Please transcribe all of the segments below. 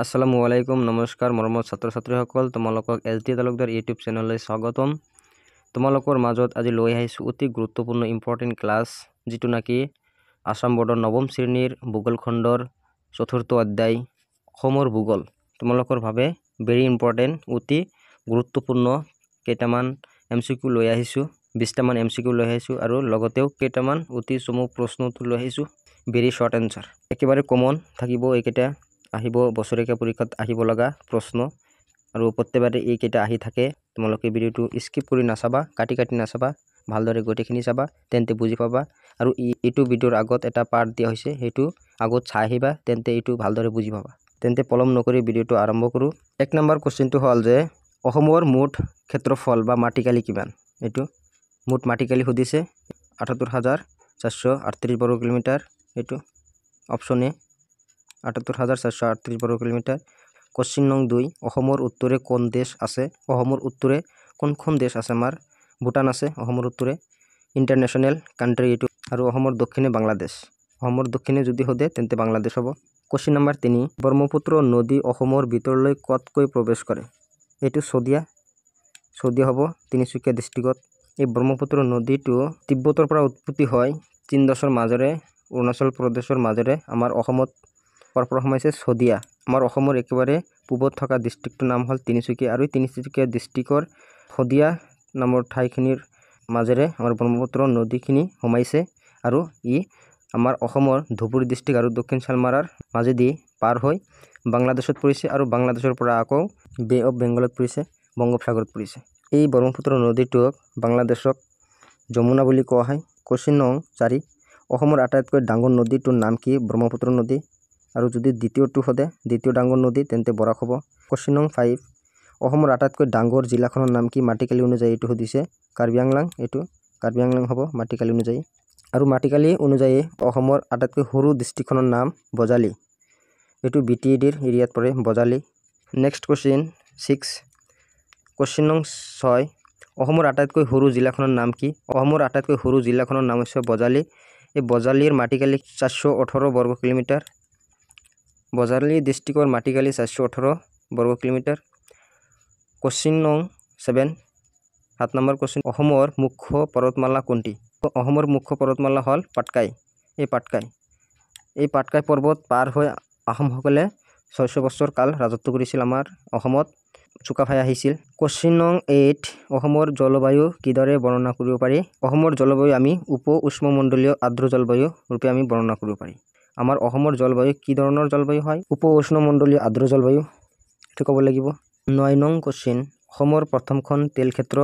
আসসালামু আলাইকুম নমস্কাৰ মৰমৰ ছাত্ৰ ছাত্ৰীসকল তোমালোকক এছডি তালুকদাৰ ইউটিউব চেনেললৈ স্বাগতম। তোমালোকৰ মাজত আজি লৈ আহিছোঁ অতি গুৰুত্বপূৰ্ণ ইম্পৰ্টেণ্ট ক্লাছ, যিটো নাকি আসাম বোৰ্ডৰ নৱম শ্ৰেণীৰ ভূগোল খণ্ডৰ ৪ৰ্থ অধ্যায় অসমৰ ভূগোল। তোমালোকৰ বাবে ভেৰি ইম্পৰ্টেণ্ট অতি গুৰুত্বপূৰ্ণ কেইটামান MCQ লৈ আহিছোঁ, 20টামান MCQ লৈ আহিছোঁ আৰু লগতেও কেইটামান অতি চমু প্ৰশ্ন লৈ আহিছোঁ। ভেৰি শৰ্ট এনসাৰ, একেবাৰে কমন থাকিব। এইকেইটা আহিব বছৰেকীয়া পৰীক্ষাত আহিব লগা প্ৰশ্ন আৰু প্ৰত্যেকবাৰে এইকেইটা আহি থাকে। তোমালোকে ভিডিঅ'টো স্কিপ কৰি নাচাবা, কাটি নাচাবা, ভালদৰে গোটেইখিনি চাবা, তেন্তে বুজি পাবা। আৰু এইটো ভিডিঅ'ৰ আগত এটা পাৰ্ট দিয়া হৈছে, সেইটো আগত চাই আহিবা, তেন্তে এইটো ভালদৰে বুজি পাবা। তেন্তে পলম নকৰি ভিডিঅ'টো আৰম্ভ কৰোঁ। 1 নম্বৰ কুৱেশ্যনটো হ'ল যে অসমৰ মুঠ ক্ষেত্ৰফল বা মাটিকালি কিমান? এইটো মুঠ মাটিকালি সুধিছে ৭৮,৪৩৮ বৰ্গ কিলোমিটাৰ। এইটো অপশ্যন এ ৭৮,৪৩৮ বৰ্গ কিলোমিটাৰ। কোশ্চিন নং 2, অসমৰ উত্তৰে কোন দেশ আছে? অসমৰ উত্তৰে কোনখন দেশ আছে? আমাৰ ভূটান আছে অসমৰ উত্তৰে, ইণ্টাৰনেশ্যনেল কাণ্ট্ৰি এইটো। আৰু অসমৰ দক্ষিণে বাংলাদেশ, অসমৰ দক্ষিণে যদি সোধে তেন্তে বাংলাদেশ হ'ব। কোশ্চিন নম্বৰ 3, ব্ৰহ্মপুত্ৰ নদী অসমৰ ভিতৰলৈ ক'তকৈ প্ৰৱেশ কৰে? এইটো শদিয়া হ'ব, তিনিচুকীয়া ডিষ্ট্ৰিক্টত। এই ব্ৰহ্মপুত্ৰ নদীটো তিব্বতৰ পৰা উৎপত্তি হয়, চীন দেশৰ মাজেৰে অৰুণাচল প্ৰদেশৰ মাজেৰে আমাৰ অসমত সোমাইছে শদিয়া। আমাৰ অসমৰ একেবাৰে পূবত থকা ডিষ্ট্ৰিক্টৰ নাম হ'ল তিনিচুকীয়া, আৰু তিনিচুকীয়া ডিষ্ট্ৰিক্টৰ শদিয়া নামৰ ঠাইখিনিৰ মাজেৰে আমাৰ ব্ৰহ্মপুত্ৰ নদীখিনি সোমাইছে। আৰু ই আমাৰ অসমৰ ধুবুৰী ডিষ্ট্ৰিক্ট আৰু দক্ষিণ চালমাৰাৰ মাজেদি পাৰ হৈ বাংলাদেশত পৰিছে, আৰু বাংলাদেশৰ পৰা আকৌ বে অফ বেংগলত পৰিছে, বংগোপসাগৰত পৰিছে। এই ব্ৰহ্মপুত্ৰ নদীটোক বাংলাদেশক যমুনা বুলি কোৱা হয়। কোশ্চিন নং 4, অসমৰ আটাইতকৈ ডাঙৰ নদীটোৰ নাম কি? ব্ৰহ্মপুত্ৰ নদী। আৰু যদি দ্বিতীয়টো সোধে, দ্বিতীয় ডাঙৰ নদী, তেন্তে বৰাক হ'ব। কোশ্চিন নং 5, অসমৰ আটাইতকৈ ডাঙৰ জিলাখনৰ নাম কি? মাটিকালি অনুযায়ী এইটো সুধিছে কাৰ্বি আংলং, এইটো কাৰ্বি আংলং হ'ব মাটিকালি অনুযায়ী। আৰু মাটিকালি অনুযায়ী অসমৰ আটাইতকৈ সৰু ডিষ্ট্ৰিক্টখনৰ নাম বজালী, এইটো BTEDৰ এৰিয়াত পৰে বজালী। নেক্সট কোশ্চিন 6, কোশ্চিন নং 6, অসমৰ আটাইতকৈ সৰু জিলাখনৰ নাম কি? অসমৰ আটাইতকৈ সৰু জিলাখনৰ নাম হৈছে বজালী। এই বজালীৰ মাটিকালি 418 বৰ্গ কিলোমিটাৰ। বজালী ডিষ্ট্ৰিক্টৰ মাটিকালি 418 বৰ্গ কিলোমিটাৰ। কোশ্চিন নং 7, 7 নম্বৰ কোশ্চিন, অসমৰ মুখ্য পৰ্বতমালা কোনটি? অসমৰ মুখ্য পৰ্বতমালা হ'ল পাটকাই। এই পাটকাই পৰ্বত পাৰ হৈ আহোমসকলে 600 বছৰ কাল ৰাজত্ব কৰিছিল আমাৰ অসমত, চুকাফাই আহিছিল। কোশ্চিন নং 8, অসমৰ জলবায়ু কিদৰে বৰ্ণনা কৰিব পাৰি? অসমৰ জলবায়ু আমি উপ উষ্ণমণ্ডলীয় আৰ্দ্ৰ জলবায়ু ৰূপে আমি বৰ্ণনা কৰিব পাৰি। আমাৰ অসমৰ জলবায়ু কি ধৰণৰ জলবায়ু হয়? উপ উষ্ণমণ্ডলীয় আৰ্দ্ৰ জলবায়ু, এইটো ক'ব লাগিব। 9 নং কোশ্চিন, অসমৰ প্ৰথমখন তেল ক্ষেত্ৰ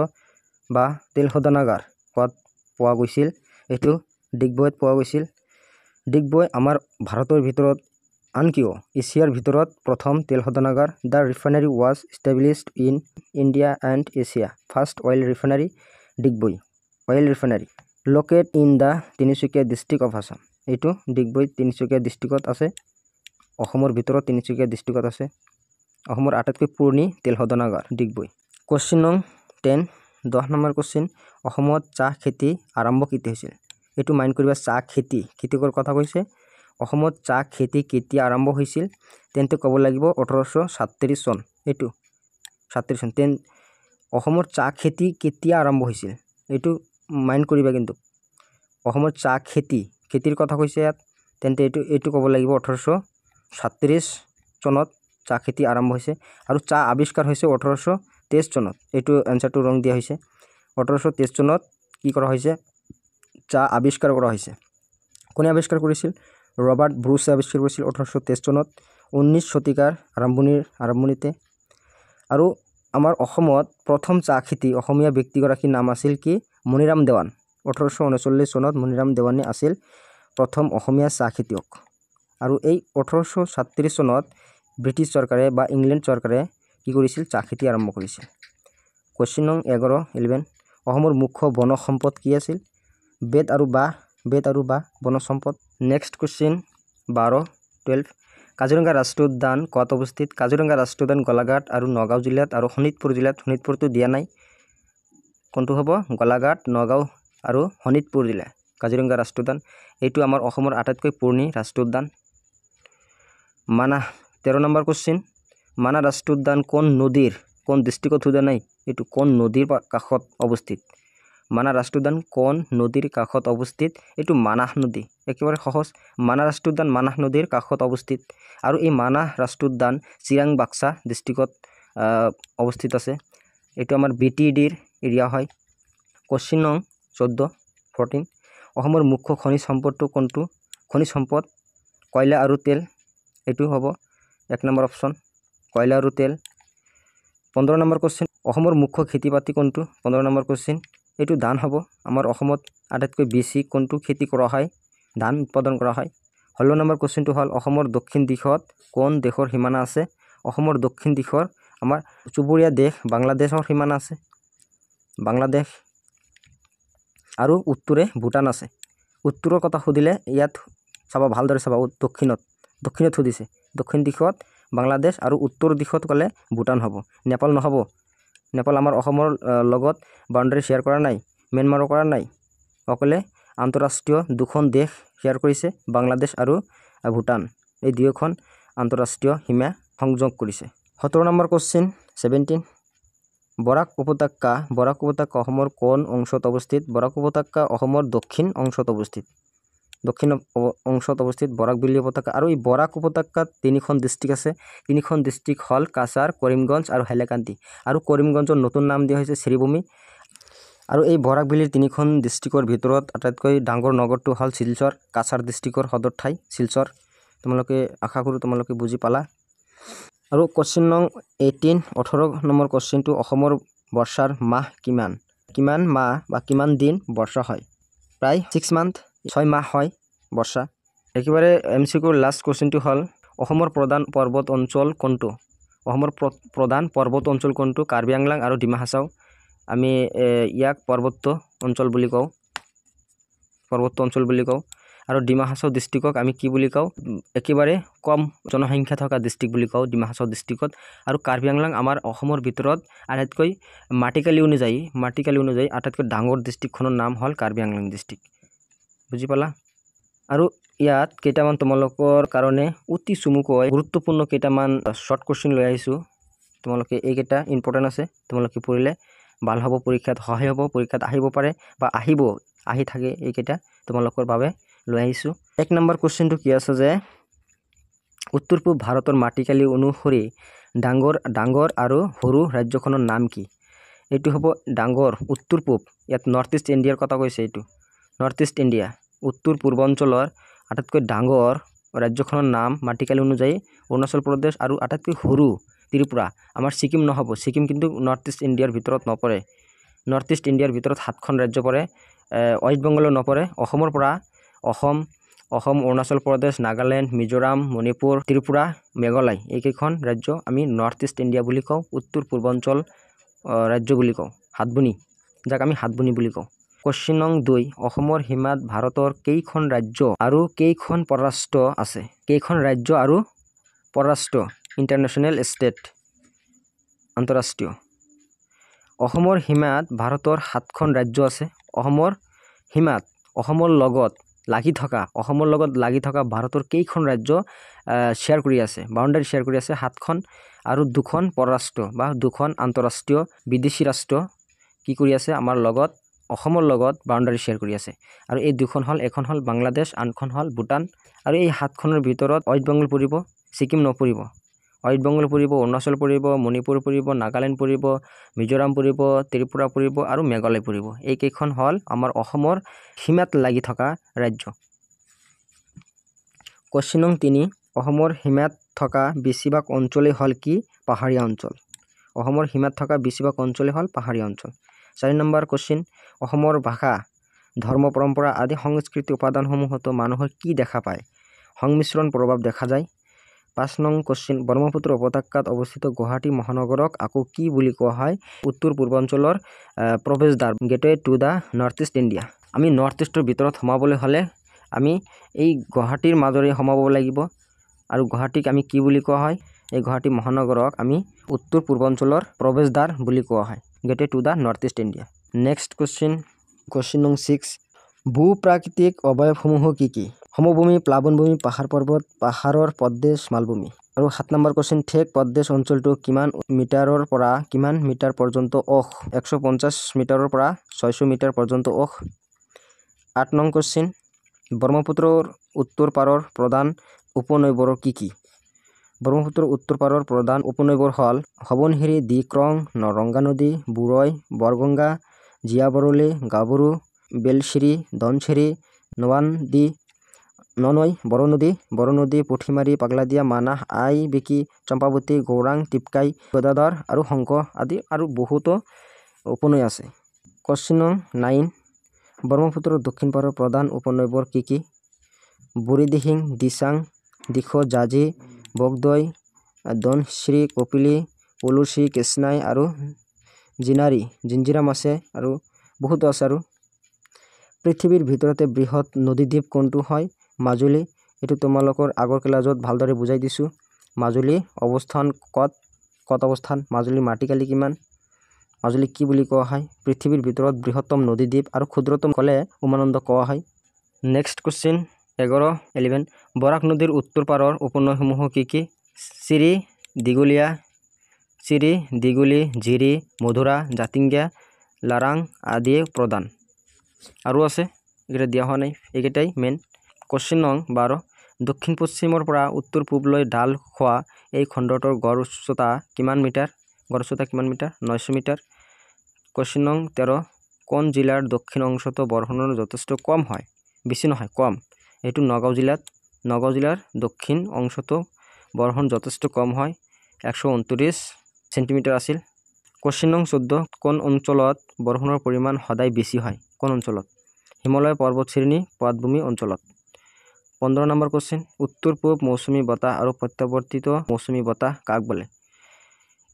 বা তেল শোধনাগাৰ ক'ত পোৱা গৈছিল? এইটো ডিগবৈত পোৱা গৈছিল। ডিগবৈ আমাৰ ভাৰতৰ ভিতৰত আনকিও এছিয়াৰ ভিতৰত প্ৰথম তেল শোধনাগাৰ। The refinery was established in India and Asia. First oil refinery Digboi oil refinery. Located in the Tinsukia district of Assam, এইটো ডিগবৈ তিনিচুকীয়া ডিষ্ট্ৰিক্টত আছে, অসমৰ ভিতৰত তিনিচুকীয়া ডিষ্ট্ৰিক্টত আছে। অসমৰ আটাইতকৈ পুৰণি তেল শোধনাগাৰ ডিগবৈ। কোশ্চিন নং 10, 10 নম্বৰ কোশ্চিন, অসমত চাহ খেতি আৰম্ভ কেতিয়া হৈছিল? এইটো মাইণ্ড কৰিবা, চাহ খেতিকৰ কথা কৈছে। অসমত চাহ খেতি কেতিয়া আৰম্ভ হৈছিল? তেন্তে ক'ব লাগিব 1837 চন, এইটো 37 চন। অসমৰ চাহ খেতি কেতিয়া আৰম্ভ হৈছিল? এইটো মাইণ্ড কৰিবা কিন্তু। অসমৰ চাহ খেতিৰ কথা কৈছে ইয়াত, তেন্তে এইটো ক'ব লাগিব 1837 চনত চাহ খেতি আৰম্ভ হৈছে। আৰু চাহ আৱিষ্কাৰ হৈছে 1823 চনত, এইটো এনচাৰটো ৰং দিয়া হৈছে। 1823 চনত কি কৰা হৈছে? চাহ আৱিষ্কাৰ কৰা হৈছে। কোনে আৱিষ্কাৰ কৰিছিল? ৰবাৰ্ট ব্ৰুছে আৱিষ্কাৰ কৰিছিল 1823 চনত, 19 শতিকাৰ আৰম্ভণিতে। আৰু আমাৰ অসমত প্ৰথম চাহ খেতি অসমীয়া ব্যক্তিগৰাকীৰ নাম আছিল কি? মণিৰাম দেৱান। 1839 চনত মণিৰাম দেৱানে আছিল প্ৰথম অসমীয়া চাহ খেতিয়ক। আৰু এই 1837 চনত ব্ৰিটিছ চৰকাৰে বা ইংলেণ্ড চৰকাৰে কি কৰিছিল? চাহ খেতি আৰম্ভ কৰিছিল। কোশ্চিন নং 11, অসমৰ মুখ্য বনজ সম্পদ কি আছিল? বেত আৰু বাঁহ বনজ সম্পদ। নেক্সট কোশ্চিন 12, কাজিৰঙা ৰাষ্ট্ৰীয় উদ্যান ক'ত অৱস্থিত? কাজিৰঙা ৰাষ্ট্ৰীয় উদ্যান গোলাঘাট আৰু নগাঁও জিলাত আৰু শোণিতপুৰ জিলাত। শোণিতপুৰটো দিয়া নাই, কোনটো হ'ব? গোলাঘাট, নগাঁও আৰু শোণিতপুৰ জিলা কাজিৰঙা ৰাষ্ট্ৰীয় উদ্যান। এইটো আমাৰ অসমৰ আটাইতকৈ পুৰণি ৰাষ্ট্ৰীয় উদ্যান। মানাহ 13 নম্বৰ কোশ্চিন মানাহ ৰাষ্ট্ৰীয় উদ্যান কোন নদীৰ কোন ডিষ্ট্ৰিক্টত সোধা নাই এইটো কোন নদীৰ কাষত অৱস্থিত মানাহ ৰাষ্ট্ৰীয় উদ্যান কোন নদীৰ কাষত অৱস্থিত এইটো মানাহ নদী একেবাৰে সহজ মানাহ ৰাষ্ট্ৰীয় উদ্যান মানাহ নদীৰ কাষত অৱস্থিত আৰু এই মানাহ ৰাষ্ট্ৰীয় উদ্যান চিৰাং বাক্সা ডিষ্ট্ৰিক্টত অৱস্থিত আছে এইটো আমাৰ BTDৰ এৰিয়া হয় কোশ্চিন নং 14 অসমৰ মুখ্য খনিজ সম্পদটো কোনটো খনিজ সম্পদ কয়লা আৰু তেল এইটো হ'ব 1 নম্বৰ অপচন কয়লা আৰু তেল 15 নম্বৰ কোশ্চিন অসমৰ মুখ্য খেতিবাতি কোনটো 15 নম্বৰ কোশ্চিন এইটো ধান হ'ব আমাৰ অসমত আটাইতকৈ বেছি কোনটো খেতি কৰা হয় ধান উৎপাদন কৰা হয় 16 নম্বৰ কোশ্চিনটো হ'ল অসমৰ দক্ষিণ দিশত কোন দেশৰ সীমানা আছে অসমৰ দক্ষিণ দিশৰ আমাৰ চুবুৰীয়া দেশ বাংলাদেশৰ সীমানা আছে বাংলাদেশ আৰু উত্তৰে ভূটান আছে উত্তৰৰ কথা সুধিলে ইয়াত চাবা ভালদৰে চাবা দক্ষিণত সুধিছে দক্ষিণ দিশত বাংলাদেশ আৰু উত্তৰ দিশত গ'লে ভূটান হ'ব নেপাল নহ'ব নেপাল আমাৰ অসমৰ লগত বাউণ্ডাৰী শ্বেয়াৰ কৰা নাই म्यानमाৰৰ কৰা নাই অকলে আন্তঃৰাষ্ট্ৰীয় দুখন দেশ শ্বেয়াৰ কৰিছে বাংলাদেশ আৰু ভূটান এই দুয়োখন আন্তঃৰাষ্ট্ৰীয় সীমা সংযোগ কৰিছে 17 নম্বৰ কোশ্চিন 17 বৰাক উপত্যকা অসমৰ কোন অংশত অৱস্থিত বৰাক উপত্যকা অসমৰ দক্ষিণ অংশত অৱস্থিত বৰাকবেলী উপত্যকা আৰু এই বৰাক উপত্যকাত তিনিখন ডিষ্ট্ৰিক্ট আছে তিনিখন ডিষ্ট্ৰিক্ট হ'ল কাছাৰ কৰিমগঞ্জ আৰু হাইলাকান্দি আৰু কৰিমগঞ্জৰ নতুন নাম দিয়া হৈছে শ্ৰীভূমি আৰু এই বৰাকবেলীৰ তিনিখন ডিষ্ট্ৰিক্টৰ ভিতৰত আটাইতকৈ ডাঙৰ নগৰটো হ'ল শিলচৰ কাছাৰ ডিষ্ট্ৰিক্টৰ সদৰ ঠাই শিলচৰ তোমালোকে আশা কৰোঁ তোমালোকে বুজি পালা আৰু কোশ্চিন নং 18 নম্বৰ কোশ্চিনটো অসমৰ বৰ্ষাৰ মাহ কিমান মাহ বা কিমান দিন বৰ্ষা হয় প্ৰায় 6 মান্থ 6 মাহ হয় বৰ্ষা একেবাৰে MCQৰ লাষ্ট কোশ্চিনটো হ'ল অসমৰ প্ৰধান পৰ্বত অঞ্চল কোনটো অসমৰ প্ৰধান পৰ্বত অঞ্চল কোনটো কাৰ্বি আংলাং আৰু ডিমা হাছাও আমি ইয়াক পৰ্বত অঞ্চল বুলি কওঁ আৰু ডিমা হাছাও ডিষ্ট্ৰিক্টক আমি কি বুলি কওঁ একেবাৰে কম জনসংখ্যা থকা ডিষ্ট্ৰিক্ট বুলি কওঁ ডিমা হাছাও ডিষ্ট্ৰিক্টত আৰু কাৰ্বি আংলাং আমাৰ অসমৰ ভিতৰত আটাইতকৈ মাটিকালি অনুযায়ী আটাইতকৈ ডাঙৰ ডিষ্ট্ৰিক্টখনৰ নাম হ'ল কাৰ্বি আংলাং ডিষ্ট্ৰিক্ট বুজি পালা আৰু ইয়াত কেইটামান তোমালোকৰ কাৰণে অতি চমুকৈ গুৰুত্বপূৰ্ণ কেইটামান শৰ্ট কোশ্চিন লৈ আহিছোঁ তোমালোকে এইকেইটা ইম্পৰ্টেণ্ট আছে তোমালোকে পঢ়িলে ভাল হ'ব পৰীক্ষাত সহায় হ'ব পৰীক্ষাত আহিব পাৰে বা আহি থাকে এইকেইটা তোমালোকৰ বাবে লৈ আহিছোঁ 1 নম্বৰ কোশ্চিনটো কি আছে যে উত্তৰ পূব ভাৰতৰ মাটিকালি অনুসৰি ডাঙৰ আৰু সৰু ৰাজ্যখনৰ নাম কি এইটো হ'ব ডাঙৰ উত্তৰ পূব ইয়াত নৰ্থ ইষ্ট ইণ্ডিয়াৰ কথা কৈছে এইটো নৰ্থ ইষ্ট ইণ্ডিয়া উত্তৰ পূৰ্বাঞ্চলৰ আটাইতকৈ ডাঙৰ ৰাজ্যখনৰ নাম মাটিকালি অনুযায়ী অৰুণাচল প্ৰদেশ আৰু আটাইতকৈ সৰু ত্ৰিপুৰা আমাৰ ছিকিম নহ'ব ছিকিম কিন্তু নৰ্থ ইষ্ট ইণ্ডিয়াৰ ভিতৰত নপৰে নৰ্থ ইষ্ট ইণ্ডিয়াৰ ভিতৰত 7খন ৰাজ্য পৰে ৱেষ্ট বেংগলৰ নপৰে অসমৰ পৰা অসম অৰুণাচল প্ৰদেশ নাগালেণ্ড মিজোৰাম মণিপুৰ ত্ৰিপুৰা মেঘালয় এইকেইখন ৰাজ্য আমি নৰ্থ ইষ্ট ইণ্ডিয়া বুলি কওঁ উত্তৰ পূৰ্বাঞ্চল ৰাজ্য বুলি কওঁ হাতবনি যাক আমি হাতবনি বুলি কওঁ কোশ্চিন নং 2 অসমৰ সীমাত ভাৰতৰ কেইখন ৰাজ্য আৰু কেইখন পৰৰাষ্ট্ৰ আছে কেইখন ৰাজ্য আৰু পৰৰাষ্ট্ৰ ইণ্টাৰনেশ্যনেল ষ্টেট আন্তঃৰাষ্ট্ৰীয় অসমৰ সীমাত ভাৰতৰ 7খন ৰাজ্য আছে অসমৰ সীমাত অসমৰ লগত লাগি থকা ভাৰতৰ কেইখন ৰাজ্য শ্বেয়াৰ কৰি আছে বাউণ্ডাৰী শ্বেয়াৰ কৰি আছে 7খন আৰু 2খন পৰৰাষ্ট্ৰ বা 2খন আন্তঃৰাষ্ট্ৰীয় বিদেশী ৰাষ্ট্ৰ কি কৰি আছে আমাৰ লগত অসমৰ লগত বাউণ্ডাৰী শ্বেয়াৰ কৰি আছে আৰু এই দুখন হ'ল এখন হ'ল বাংলাদেশ আনখন হ'ল ভূটান আৰু এই 7খনৰ ভিতৰত ৱেষ্ট বেংগল পৰিব ছিকিম নপৰিব ৱেষ্ট বেংগল পৰিব অৰুণাচল পৰিব মণিপুৰ পৰিব নাগালেণ্ড পৰিব মিজোৰাম পৰিব ত্ৰিপুৰা পৰিব আৰু মেঘালয় পৰিব এইকেইখন হ'ল আমাৰ অসমৰ সীমাত লাগি থকা ৰাজ্য কোশ্চিন নং 3 অসমৰ সীমাত থকা বেছিভাগ অঞ্চলেই হ'ল কি পাহাৰীয়া অঞ্চল অসমৰ সীমাত থকা বেছিভাগ অঞ্চলেই হ'ল পাহাৰীয়া অঞ্চল 4 নম্বৰ কোশ্চিন অসমৰ ভাষা ধৰ্ম পৰম্পৰা আদি সংস্কৃতি উপাদানসমূহতো মানুহৰ কি দেখা পায় সংমিশ্ৰণ প্ৰভাৱ দেখা যায় 5 নং কোশ্চিন ব্ৰহ্মপুত্ৰ উপত্যকাত অৱস্থিত গুৱাহাটী মহানগৰক আকৌ কি বুলি কোৱা হয় উত্তৰ পূৰ্বাঞ্চলৰ প্ৰৱেশদ্বাৰ gateway to the north east India আমি নৰ্থ ইষ্টৰ ভিতৰত সোমাবলৈ হ'লে আমি এই গুৱাহাটীৰ মাজেৰে সোমাব লাগিব আৰু গুৱাহাটীক আমি কি বুলি কোৱা হয় এই গুৱাহাটী মহানগৰক আমি উত্তৰ পূৰ্বাঞ্চলৰ প্ৰৱেশদ্বাৰ বুলি কোৱা হয় gateway to the north east India next question নং 6 ভূ-প্ৰাকৃতিক অৱয়ৱসমূহ কি কি সমভূমি প্লাৱনভূমি পাহাৰ পৰ্বত পাহাৰৰ প্ৰদেশ মালভূমি আৰু 7 নম্বৰ কোশ্চেন ঠেক প্ৰদেশ অঞ্চলটো কিমান মিটাৰৰ পৰা কিমান মিটাৰ পৰ্যন্ত 150 মিটাৰৰ পৰা 600 মিটাৰ পৰ্যন্ত 8 নং কোশ্চেন ব্ৰহ্মপুত্ৰৰ উত্তৰ পাৰৰ প্ৰধান উপনৈবোৰ কি? ব্ৰহ্মপুত্ৰৰ উত্তৰ পাৰৰ প্ৰধান উপনৈবোৰ হ'ল সোৱণশিৰি, দিক্ৰং, ৰংগা নদী, বুৰৈ, বৰগঙ্গা, জীয়াবৰলী, গাভৰু, বেলশ্ৰী, ধনশিৰি, ননৈ, বৰনদী, পুঠিমাৰী, পাগলাদিয়া, মানাহ, আই বিকি, চম্পাৱতী, গৌৰাং, টিপকাই, গদাধৰ আৰু শংখ আদি আৰু বহুতো উপনৈ আছে। কোশ্চেন নং 9 ব্ৰহ্মপুত্ৰৰ দক্ষিণ পাৰৰ প্ৰধান উপনৈবোৰ কি? বুঢ়ীদিহিং, দিচাং, দিখৌ, জাঁজি, বগদৈ, ধনশিৰি, কপিলী, পলোচি, কৃষ্ণাই আৰু জিঞ্জিৰাম আছে আৰু বহুতো আছে। আৰু পৃথিৱীৰ ভিতৰতে বৃহৎ নদীদ্বীপ কোনটো হয়? মাজুলী। এইটো তোমালোকৰ আগৰ ক্লাছত ভালদৰে বুজাই দিছোঁ। মাজুলী অৱস্থান ক'ত অৱস্থান? মাজুলীৰ মাটিকালি কিমান? মাজুলী কি বুলি কোৱা হয়? পৃথিৱীৰ ভিতৰত বৃহত্তম নদীদ্বীপ আৰু ক্ষুদ্ৰতম ক'লে উমানন্দ কোৱা হয়। নেক্সট কোশ্চেন 11 বৰাক নদীৰ উত্তৰ পাৰৰ উপনৈসমূহ কি? চিৰি, দীঘলী, ঝিৰি, মধুৰা, জাতিংগা, লাৰাং আদিয়ে প্ৰধান। আৰু আছে এইকেইটা দিয়া হোৱা নাই, এইকেইটাই মেইন। কোশ্চেন নং 12 দক্ষিণ পশ্চিমৰ পৰা উত্তৰ পূবলৈ ঢাল খোৱা এই খণ্ডটোৰ গড় উচ্চতা কিমান মিটাৰ? 900 মিটাৰ। কোশ্চেন নং 13 কোন জিলাৰ দক্ষিণ অংশতো বৰষুণৰ যথেষ্ট কম হয়? বেছি নহয়, কম। এইটো নগাঁও জিলাৰ দক্ষিণ অংশতো বৰষুণ যথেষ্ট কম হয়, 129 সেণ্টিমিটাৰ আছিল। কোশ্চেন নং 14 কোন অঞ্চলত বৰষুণৰ পৰিমাণ সদায় বেছি হয়? কোন অঞ্চলত? হিমালয় পৰ্বতশ্ৰেণী পটভূমি অঞ্চলত। 15 নম্বৰ কোশ্চেন উত্তৰ পূব মৌচুমী বতাহ আৰু প্ৰত্যাৱৰ্তিত মৌচুমী বতাহ কাক বোলে?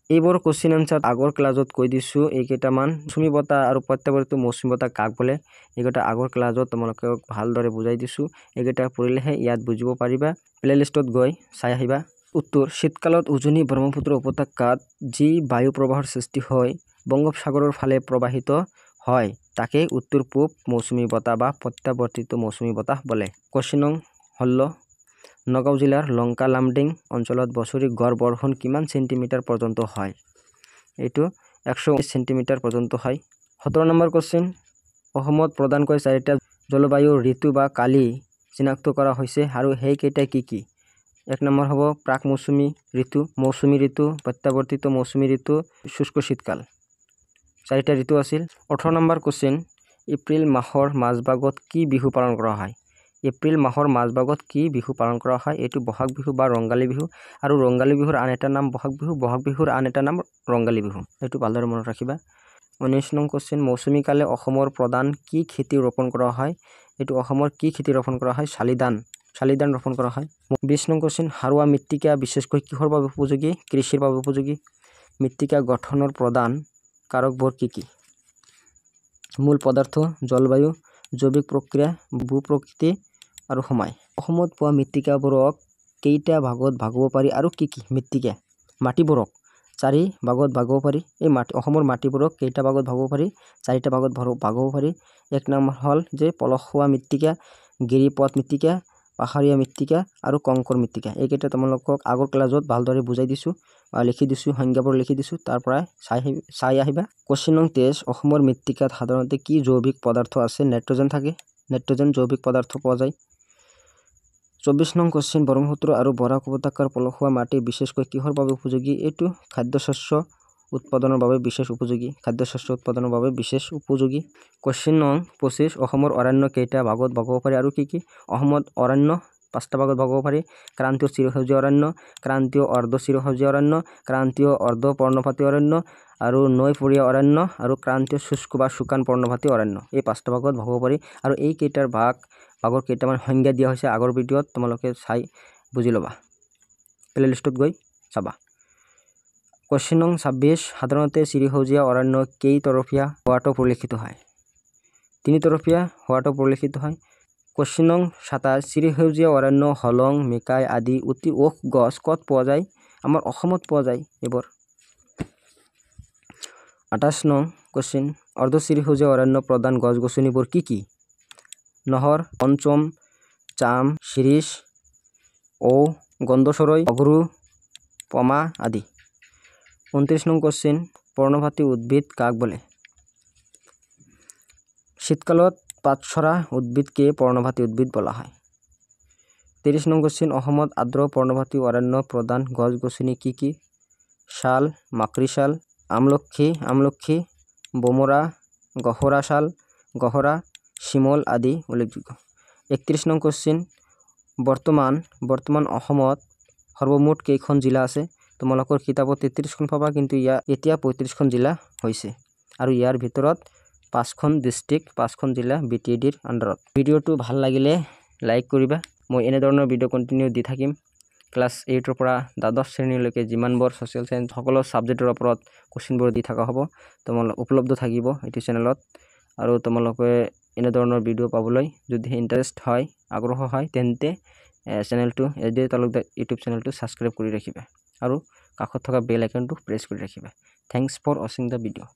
এইবোৰ কোশ্চেন এনচাৰ আগৰ ক্লাছত কৈ দিছোঁ। এইকেইটামান মৌচুমী বতাহ আৰু প্ৰত্যাৱৰ্তিত মৌচুমী বতাহ কাক বোলে এইকেইটা আগৰ ক্লাছত তোমালোকক ভালদৰে বুজাই দিছোঁ। এইকেইটা পঢ়িলেহে ইয়াত বুজিব পাৰিবা। প্লেলিষ্টত গৈ চাই আহিবা। উত্তৰ শীতকালত উজনি ব্ৰহ্মপুত্ৰ উপত্যকাত যি বায়ু প্ৰবাহৰ সৃষ্টি হৈ বংগোপসাগৰৰ ফালে প্ৰবাহিত হয় তাকে উত্তৰ পূব মৌচুমী বতাহ বা প্ৰত্যাৱৰ্তিত মৌচুমী বতাহ বোলে। কোশ্চেন নং 16 নগাঁও জিলাৰ লংকা লামডিং অঞ্চলত বছৰি গড় বৰষুণ কিমান সেণ্টিমিটাৰ পৰ্যন্ত হয়? এইটো 119 সেণ্টিমিটাৰ পৰ্যন্ত হয়। 17 নম্বৰ কোশ্চেন অসমত প্ৰধানকৈ 4টা জলবায়ু ঋতু বা কালি চিনাক্ত কৰা হৈছে আৰু সেইকেইটা কি? 1 নম্বৰ হ'ব প্ৰাক মৌচুমী ঋতু, প্ৰত্যাৱৰ্তিত মৌচুমী ঋতু, শুষ্ক শীতকাল। 4টা ঋতু আছিল। 18 নম্বৰ কোশ্চেন এপ্ৰিল মাহৰ মাজভাগত কি বিহু পালন কৰা হয়? এপ্ৰিল মাহৰ মাজভাগত কি বিহু পালন কৰা হয়? এইটো বহাগ বিহু বা ৰঙালী বিহু। আৰু ৰঙালী বিহুৰ আন এটা নাম বহাগ বিহুৰ আন এটা নাম ৰঙালী বিহু। এইটো ভালদৰে মনত ৰাখিবা। 19 নং কোশ্চেন মৌচুমী কালে অসমৰ প্ৰধান কি খেতি ৰোপণ কৰা হয়? এইটো অসমৰ কি খেতি ৰোপণ কৰা হয়? শালিধান ৰোপণ কৰা হয়। 20 নং কোশ্চেন সাৰুৱা মৃত্তিকা বিশেষকৈ কিহৰ বাবে উপযোগী? কৃষিৰ বাবে উপযোগী। মৃত্তিকা গঠনৰ প্ৰধান কাৰকবোৰ কি? মূল পদাৰ্থ, জলবায়ু, জৈৱিক প্ৰক্ৰিয়া, ভূ-প্ৰকৃতি আৰু সময়। অসমত পোৱা মৃত্তিকাবোৰক কেইটা ভাগত ভাগব পাৰি আৰু কি? মাটিবোৰক 4 ভাগত ভাগব পাৰি। এই অসমৰ মাটিবোৰক কেইটা ভাগত ভাগব পাৰি? 4টা ভাগত ভাগব পাৰি। 1 নম্বৰ হ'ল যে পলসুৱা মৃত্তিকা, গিৰিপথ মৃত্তিকা, পাহাৰীয়া মৃত্তিকা আৰু কংকৰ মৃত্তিকা। এইকেইটা তোমালোকক আগৰ ক্লাছত ভালদৰে বুজাই দিছোঁ, লিখি দিছোঁ, সংজ্ঞাবোৰ লিখি দিছোঁ, তাৰ পৰাই চাই আহিবা। কোশ্চেন নং 23 অসমৰ মৃত্তিকাত সাধাৰণতে কি জৈৱিক পদাৰ্থ আছে? নাইট্ৰজেন থাকে। নাইট্ৰজেন জৈৱিক পদাৰ্থ পোৱা যায়। 24 নং কোশ্চেন ব্ৰহ্মপুত্ৰ আৰু বৰাক উপত্যকাৰ পলসুৱা মাটি বিশেষকৈ কিহৰ বাবে উপযোগী? এইটো খাদ্যশস্য উৎপাদনৰ বাবে বিশেষ উপযোগী। কোশ্চেন নং 25 অসমৰ অৰণ্য কেইটা ভাগত ভাগব পাৰি আৰু কি? অসমত অৰণ্য 5টা ভাগত ভাগব পাৰি। ক্ৰান্তীয় চিৰসেউজীয়া অৰণ্য, ক্ৰান্তীয় অৰ্ধ চিৰসেউজীয়া অৰণ্য, ক্ৰান্তীয় অৰ্ধ পৰ্ণপাতী অৰণ্য আৰু নৈপৰীয়া অৰণ্য আৰু ক্ৰান্তীয় শুষ্ক বা শুকান পৰ্ণপাতী অৰণ্য। এই 5টা ভাগত ভাগব পাৰি। আৰু এই কেইটাৰ ভাগৰ কেইটামান সংজ্ঞা দিয়া হৈছে আগৰ ভিডিঅ'ত, তোমালোকে চাই বুজি ল'বা। প্লেলিষ্টত গৈ চাবা। কোশ্চেন নং 26 সাধাৰণতে চিৰসেউজীয়া অৰণ্য কেইতৰফীয়া হোৱাটো পৰিলক্ষিত হয়? 3তৰফীয়া হোৱাটো পৰিলক্ষিত হয়। কোশ্চেন নং 27 চিৰসেউজীয়া অৰণ্য হলং, মিকাই আদি অতি ওখ গছ ক'ত পোৱা যায়? আমাৰ অসমত পোৱা যায় এইবোৰ। 28 নং কোশ্চেন অৰ্ধ চিৰসেউজীয়া অৰণ্য প্ৰধান গছ-গছনিবোৰ কি? নহৰ, পঞ্চম, চাম, শিৰীষ, গন্ধচৰই, অগৰু, পমা আদি। 29 নং কোশ্চিন, পৰ্ণপাতী উদ্ভিদ কাক বোলে? শীতকালত পাতসৰা উদ্ভিদকে পৰ্ণপাতী উদ্ভিদ বোলা হয়। 30 নং কোশ্চিন, অসমত আৰ্দ্ৰ পৰ্ণপাতী অৰণ্য প্ৰধান গছ-গছনি কি কি? শাল, মাকড়িশাল, আমলখি, বমৰা, গহৰা, শিমল আদি উল্লেখযোগ্য। 31 নং কোশ্চিন, বৰ্তমান অসমত সৰ্বমুঠ কেইখন জিলা আছে? তোমালোকৰ কিতাপত 33খন পাবা, কিন্তু এতিয়া 35খন জিলা হৈছে আৰু ইয়াৰ ভিতৰত 5খন ডিষ্ট্ৰিক্ট, 5খন জিলা BTADৰ আণ্ডাৰত। ভিডিঅ'টো ভাল লাগিলে লাইক কৰিবা। মই এনেধৰণৰ ভিডিঅ' কণ্টিনিউ দি থাকিম। ক্লাছ 8ৰ পৰা দ্বাদশ শ্ৰেণীলৈকে যিমানবোৰ ছ'চিয়েল চায়েন্স সকলো ছাবজেক্টৰ ওপৰত কুৱেশ্যনবোৰ দি থকা হ'ব, তোমালোক উপলব্ধ থাকিব এইটো চেনেলত। আৰু তোমালোকে এনেধৰণৰ ভিডিঅ' পাবলৈ যদি ইণ্টাৰেষ্ট হয়, আগ্ৰহ হয়, তেন্তে চেনেলটো SD তালুকদাৰ ইউটিউব চেনেলটো ছাবস্ক্ৰাইব কৰি ৰাখিবা আৰু কাষত থকা বেল আইকনটো প্ৰেছ কৰি ৰাখিবা। থেংকছ ফৰ ৱাচিং দ্য ভিডিঅ'।